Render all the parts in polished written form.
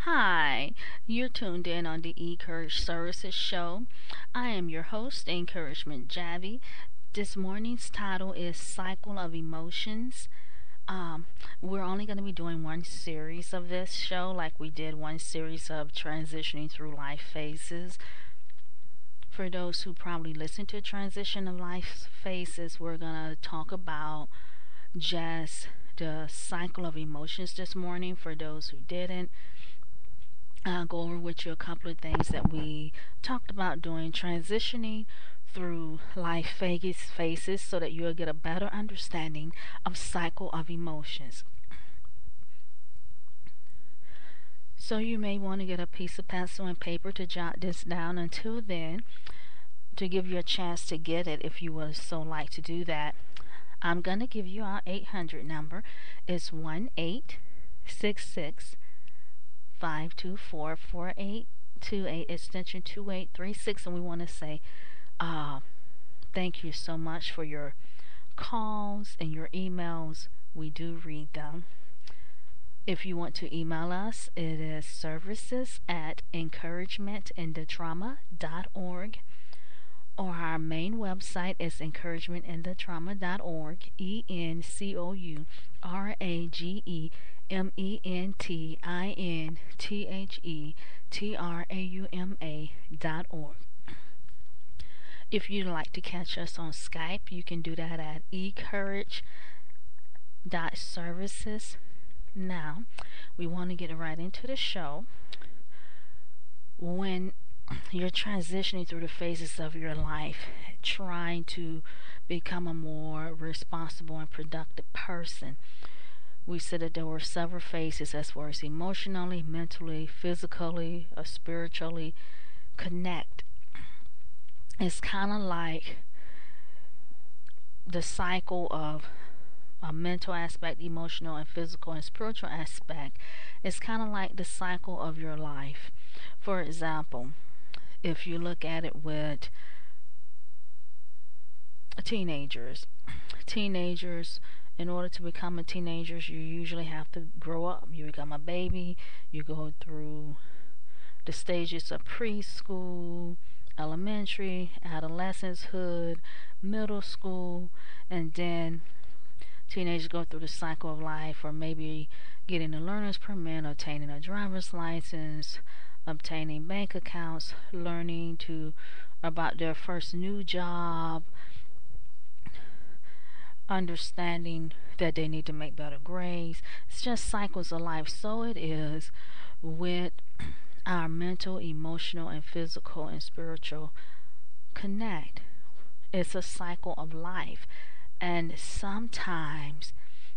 Hi, you're tuned in on the Encourage Services Show. I am your host, Encouragement Javi. This morning's title is Cycle of Emotions. Um, we're only going to be doing one series of this show, like we did one series of transitioning through life phases. For those who probably listen to Transition of Life Phases, we're going to talk about just the cycle of emotions this morning. For those who didn't, I'll go over with you a couple of things that we talked about doing transitioning through life phases so that you'll get a better understanding of cycle of emotions. So you may want to get a piece of pencil and paper to jot this down. Until then, to give you a chance to get it if you would so like to do that, I'm going to give you our 800 number. It's 1-866 524-4828, extension 2836, and we want to say thank you so much for your calls and your emails. We do read them. If you want to email us, it is services@encouragementinthetrauma.org, or our main website is encouragementinthetrauma.org, encouragementinthetrauma.org. If you'd like to catch us on Skype, you can do that at ecourage.services. Now, we want to get right into the show. When you're transitioning through the phases of your life, trying to become a more responsible and productive person, we said that there were several phases as far as emotionally, mentally, physically, or spiritually connect. It's kind of like the cycle of a mental aspect, emotional and physical and spiritual aspect. It's kind of like the cycle of your life. For example, if you look at it with teenagers, in order to become a teenager, you usually have to grow up. You become a baby, you go through the stages of preschool, elementary, adolescencehood, middle school, and then teenagers go through the cycle of life, or maybe getting a learner's permit, obtaining a driver's license, obtaining bank accounts, learning about their first new job, understanding that they need to make better grades. It's just cycles of life. So it is with our mental, emotional, and physical and spiritual connect. It's a cycle of life. And sometimes,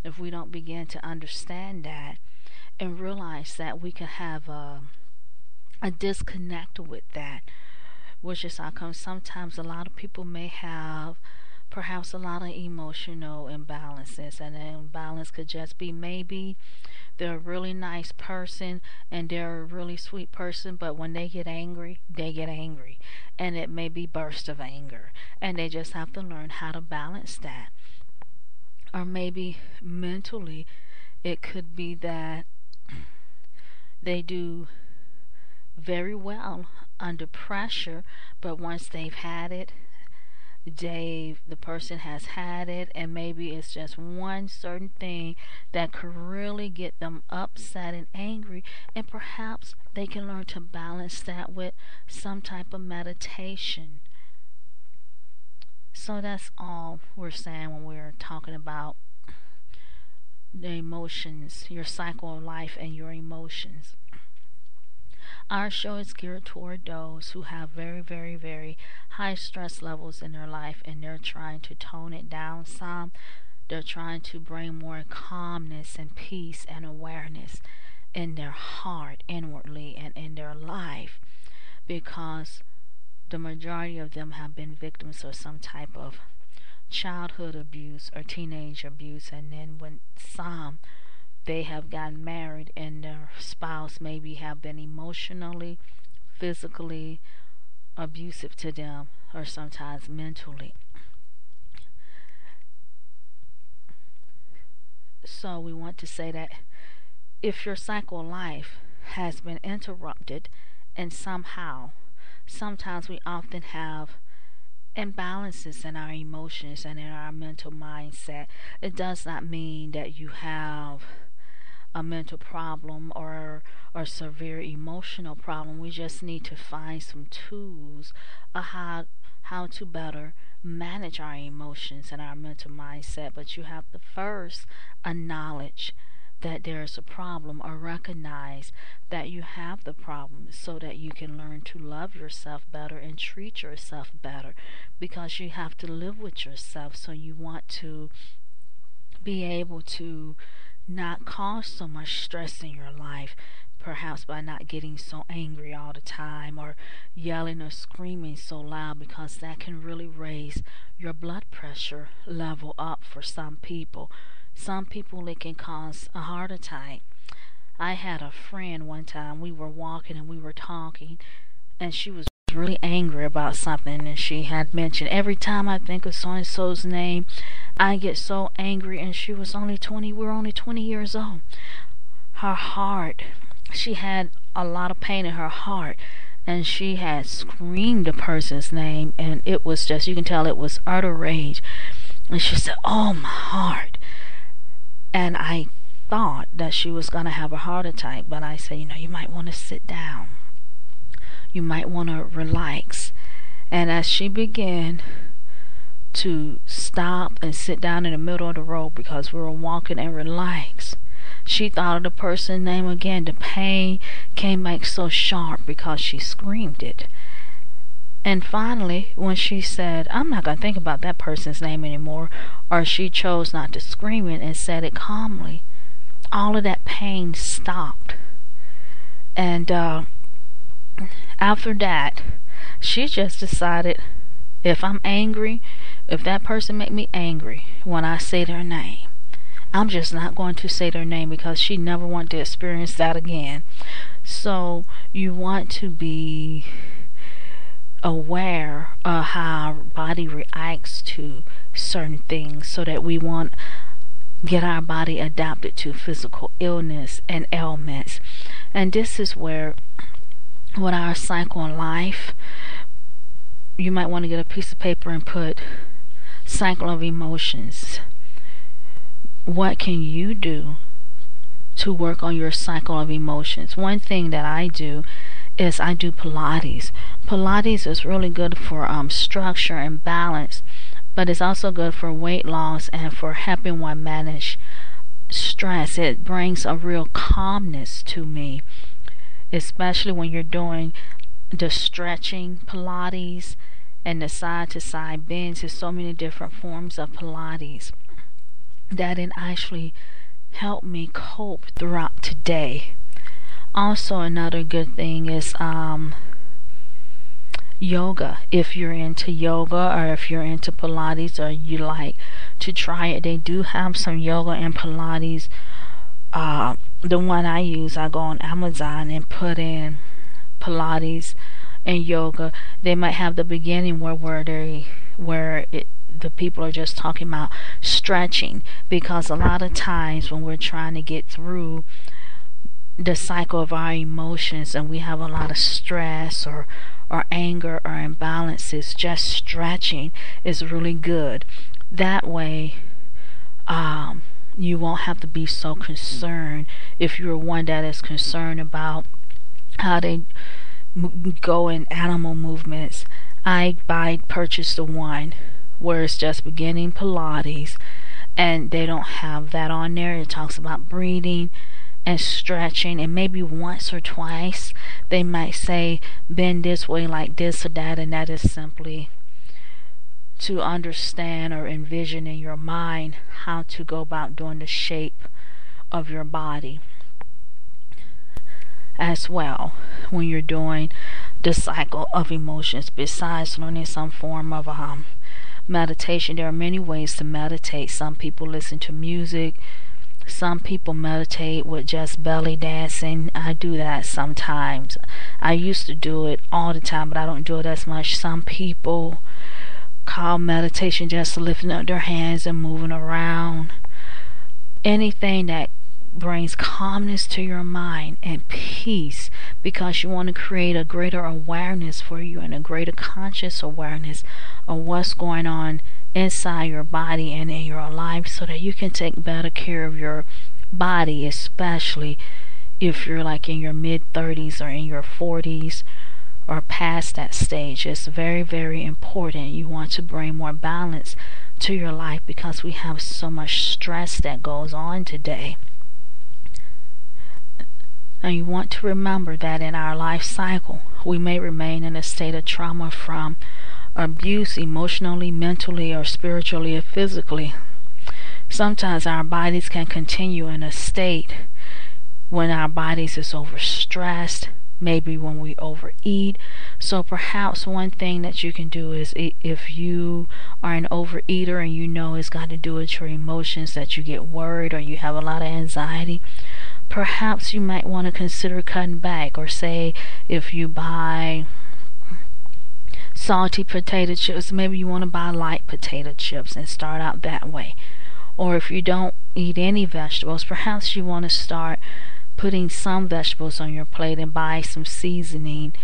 if we don't begin to understand that and realize that, we can have a disconnect with that, which is how come sometimes a lot of people may have perhaps a lot of emotional imbalances, and the imbalance could just be maybe they're a really nice person and they're a really sweet person, but when they get angry, and it may be bursts of anger, and they just have to learn how to balance that. Or maybe mentally, it could be that they do very well under pressure, but once they've had it, the person has had it, and maybe it's just one certain thing that could really get them upset and angry, and perhaps they can learn to balance that with some type of meditation. So that's all we're saying when we're talking about the emotions, your cycle of life and your emotions. Our show is geared toward those who have very, very, very high stress levels in their life, and they're trying to tone it down some. They're trying to bring more calmness and peace and awareness in their heart, inwardly, and in their life, because the majority of them have been victims of some type of childhood abuse or teenage abuse, and then when some, they have gotten married and their spouse maybe have been emotionally, physically abusive to them, or sometimes mentally. So we want to say that if your cycle of life has been interrupted, and sometimes we often have imbalances in our emotions and in our mental mindset. It does not mean that you have a mental problem or severe emotional problem. We just need to find some tools of how to better manage our emotions and our mental mindset. But you have to first acknowledge that there's a problem, or recognize that you have the problem, so that you can learn to love yourself better and treat yourself better, because you have to live with yourself. So you want to be able to not cause so much stress in your life, perhaps by not getting so angry all the time, or yelling or screaming so loud, because that can really raise your blood pressure level up for some people. Some people, it can cause a heart attack. I had a friend one time, we were walking and we were talking, and she was really angry about something, and she had mentioned, every time I think of so and so's name, I get so angry. And she was only 20, we were only 20 years old. Her heart, she had a lot of pain in her heart, and she had screamed the person's name, and it was just, you can tell it was utter rage. And she said, "Oh, my heart." And I thought that she was going to have a heart attack, but I said, you might want to sit down. You might want to relax. And as she began to stop and sit down in the middle of the road, because we were walking, and relax, she thought of the person's name again. The pain came back so sharp because she screamed it. And finally, when she said, "I'm not going to think about that person's name anymore," or she chose not to scream it and said it calmly, all of that pain stopped. And after that, she just decided, if I'm angry, if that person make me angry when I say their name, I'm just not going to say their name, because she never wanted to experience that again. So you want to be aware of how our body reacts to certain things, so that we won't get our body adapted to physical illness and ailments. And this is where, with our cycle in life, you might want to get a piece of paper and put cycle of emotions. What can you do to work on your cycle of emotions? One thing that I do is I do Pilates. Pilates is really good for structure and balance, but it's also good for weight loss and for helping one manage stress. It brings a real calmness to me, especially when you're doing the stretching Pilates and the side to side bends. There's so many different forms of Pilates that it actually helped me cope throughout today. Also, another good thing is yoga. If you're into yoga, or if you're into Pilates, or you like to try it, they do have some yoga and Pilates. The one I use, I go on Amazon and put in Pilates and yoga. They might have the beginning where the people are just talking about stretching, because a lot of times when we're trying to get through the cycle of our emotions and we have a lot of stress or anger or imbalances, just stretching is really good. That way you won't have to be so concerned. If you're one that is concerned about how they go in animal movements, I purchased the one where it's just beginning Pilates, and they don't have that on there. It talks about breathing and stretching, and maybe once or twice they might say bend this way, like this or that, and that is simply to understand or envision in your mind how to go about doing the shape of your body as well when you're doing the cycle of emotions. Besides learning some form of meditation, there are many ways to meditate. Some people listen to music. Some people meditate with just belly dancing. I do that sometimes. I used to do it all the time, but I don't do it as much. Some people call meditation just lifting up their hands and moving around. Anything that brings calmness to your mind and peace, because you want to create a greater awareness for you and a greater conscious awareness of what's going on inside your body and in your life, so that you can take better care of your body, especially if you're like in your mid 30s or in your 40s or past that stage. It's very, very important. You want to bring more balance to your life, because we have so much stress that goes on today. And you want to remember that in our life cycle, we may remain in a state of trauma from abuse, emotionally, mentally, or spiritually, or physically. Sometimes our bodies can continue in a state when our bodies is overstressed, maybe when we overeat. So perhaps one thing that you can do is, if you are an overeater and you know it's got to do with your emotions, that you get worried or you have a lot of anxiety, perhaps you might want to consider cutting back. Or say if you buy salty potato chips, maybe you want to buy light potato chips and start out that way. Or if you don't eat any vegetables, perhaps you want to start putting some vegetables on your plate and buy some seasoning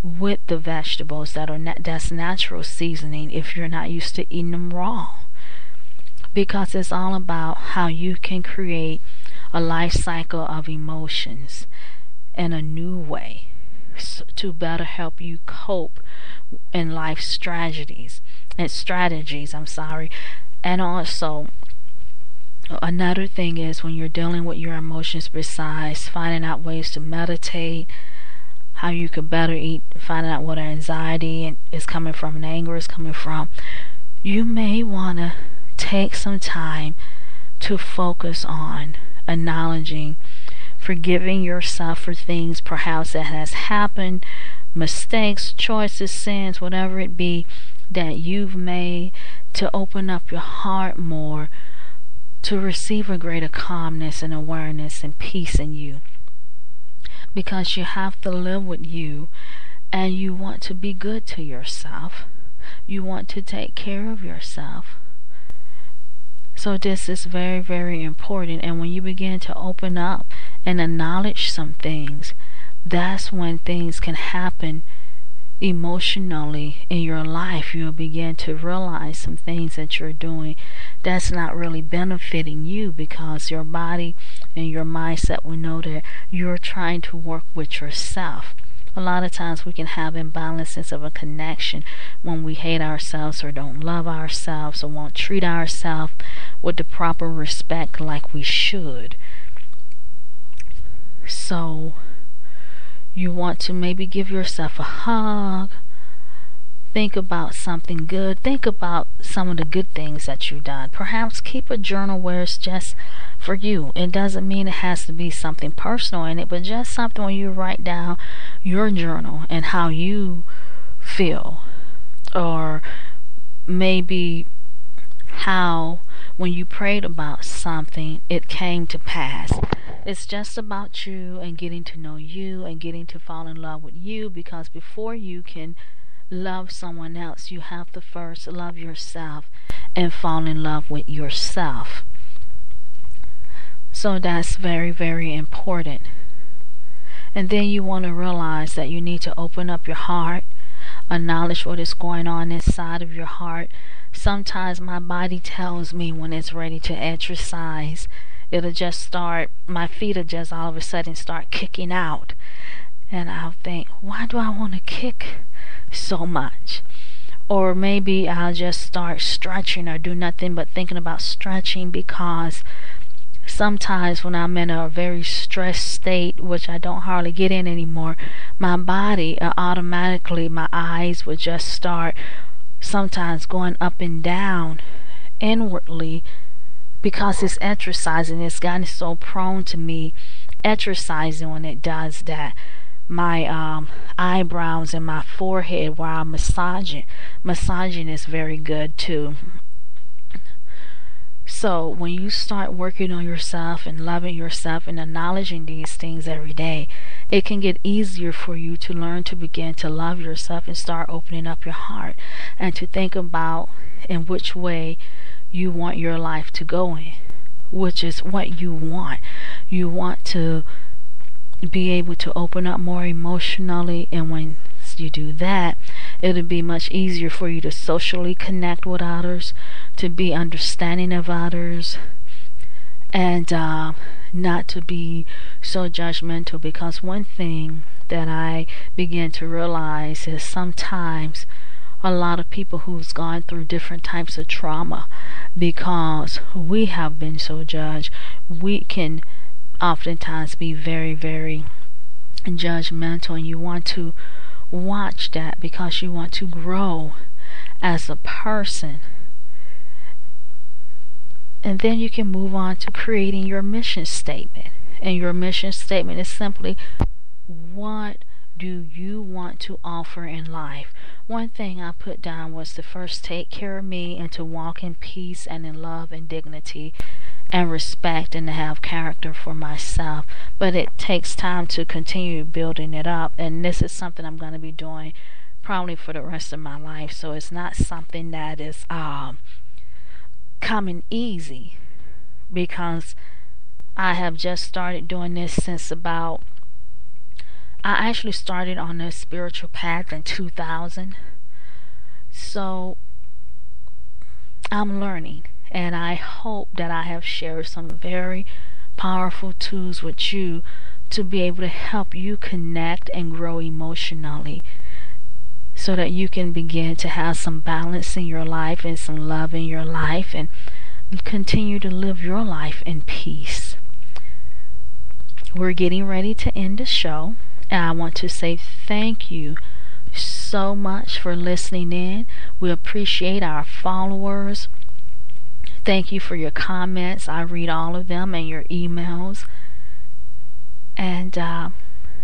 with the vegetables that's natural seasoning, if you're not used to eating them raw. Because it's all about how you can create a life cycle of emotions in a new way, to better help you cope in life strategies. And also, another thing is, when you're dealing with your emotions, besides finding out ways to meditate, how you could better eat, finding out what anxiety is coming from and anger is coming from, you may want to take some time to focus on acknowledging, forgiving yourself for things perhaps that has happened, mistakes, choices, sins, whatever it be that you've made, to open up your heart more to receive a greater calmness and awareness and peace in you. Because you have to live with you, and you want to be good to yourself. You want to take care of yourself. So this is very, very important. And when you begin to open up and acknowledge some things, that's when things can happen emotionally in your life. You'll begin to realize some things that you're doing that's not really benefiting you, because your body and your mindset will know that you're trying to work with yourself. A lot of times we can have imbalances of a connection when we hate ourselves or don't love ourselves or won't treat ourselves with the proper respect like we should. So you want to maybe give yourself a hug. Think about something good. Think about some of the good things that you've done. Perhaps keep a journal where it's just for you. It doesn't mean it has to be something personal in it, but just something where you write down your journal and how you feel. Or maybe how when you prayed about something, it came to pass. It's just about you and getting to know you and getting to fall in love with you, because before you can love someone else, you have to first love yourself and fall in love with yourself. So that's very, very important. And then you want to realize that you need to open up your heart, acknowledge what is going on inside of your heart. Sometimes my body tells me when it's ready to exercise. It'll just start, my feet will just all of a sudden start kicking out. And I'll think, why do I want to kick so much? Or maybe I'll just start stretching or do nothing but thinking about stretching, because sometimes when I'm in a very stressed state, which I don't hardly get in anymore, my body automatically, my eyes would just start sometimes going up and down inwardly, because it's exercising. It's gotten so prone to me exercising when it does that. My eyebrows and my forehead, where I'm massaging is very good too. So when you start working on yourself and loving yourself and acknowledging these things every day, it can get easier for you to learn to begin to love yourself and start opening up your heart and to think about in which way you want your life to go in, which is what you want. You want to be able to open up more emotionally, and when you do that, it'll be much easier for you to socially connect with others, to be understanding of others, and not to be so judgmental. Because one thing that I began to realize is sometimes a lot of people who's gone through different types of trauma, because we have been so judged, we can oftentimes be very, very judgmental, and you want to watch that because you want to grow as a person. And then you can move on to creating your mission statement. And your mission statement is simply, what do you want to offer in life? One thing I put down was to first take care of me, and to walk in peace and in love and dignity and respect, and to have character for myself. But it takes time to continue building it up, and this is something I'm going to be doing probably for the rest of my life. So it's not something that is coming easy, because I have just started doing this since I actually started on a spiritual path in 2000. So I'm learning, and I hope that I have shared some very powerful tools with you to be able to help you connect and grow emotionally, so that you can begin to have some balance in your life and some love in your life, and continue to live your life in peace. We're getting ready to end the show, and I want to say thank you so much for listening in. We appreciate our followers. Thank you for your comments. I read all of them, and your emails. And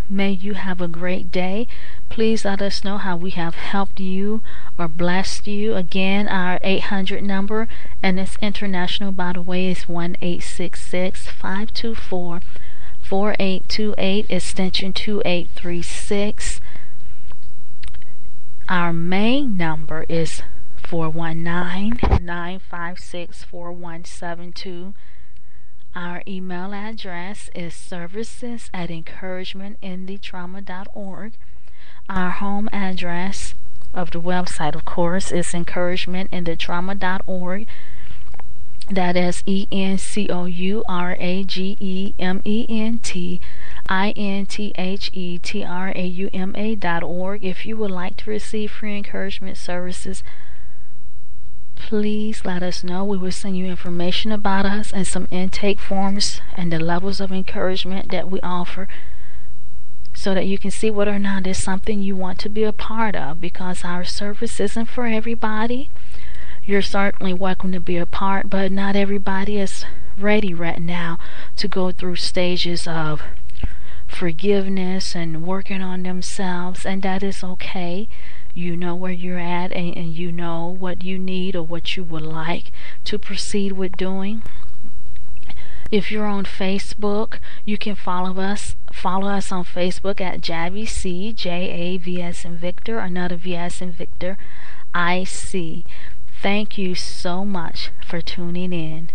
may you have a great day. Please let us know how we have helped you or blessed you. Again, our 800 number, and it's international, by the way, is 1-866-524-4828, extension 2836. Our main number is 419-956-4172. Our email address is services@encouragementinthetrauma.org. Our home address of the website, of course, is encouragementinthetrauma.org. That is ENCOURAGEMENTINTHETRAUMA.org. If you would like to receive free encouragement services, please let us know. We will send you information about us and some intake forms and the levels of encouragement that we offer, so that you can see whether or not it's something you want to be a part of, because our service isn't for everybody. You're certainly welcome to be a part, but not everybody is ready right now to go through stages of forgiveness and working on themselves, and that is okay. You know where you're at, and you know what you need or what you would like to proceed with doing. If you're on Facebook, you can follow us on Facebook at JAVC, J-A-V as in Victor, another V as in Victor, I-C. Thank you so much for tuning in.